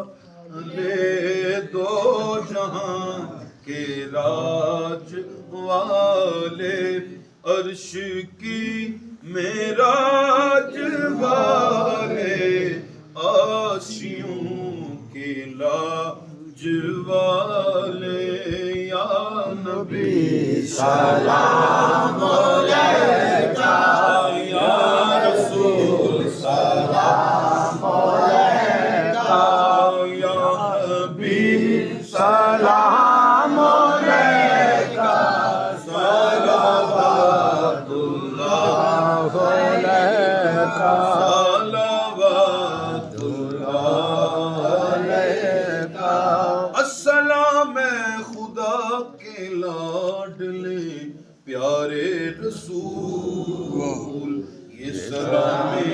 والے دو جہاں کے راج والے عرش کی معراج والے عاشیوں کے لاج والے یا نبی سلام علیکہ یا رسول سلام علیکہ یا حبیب سلام علیکہ صلوات اللہ علیکہ صلوات اللہ علیکہ السلام خدا کے لاڈلے پیارے رسول یہ سلام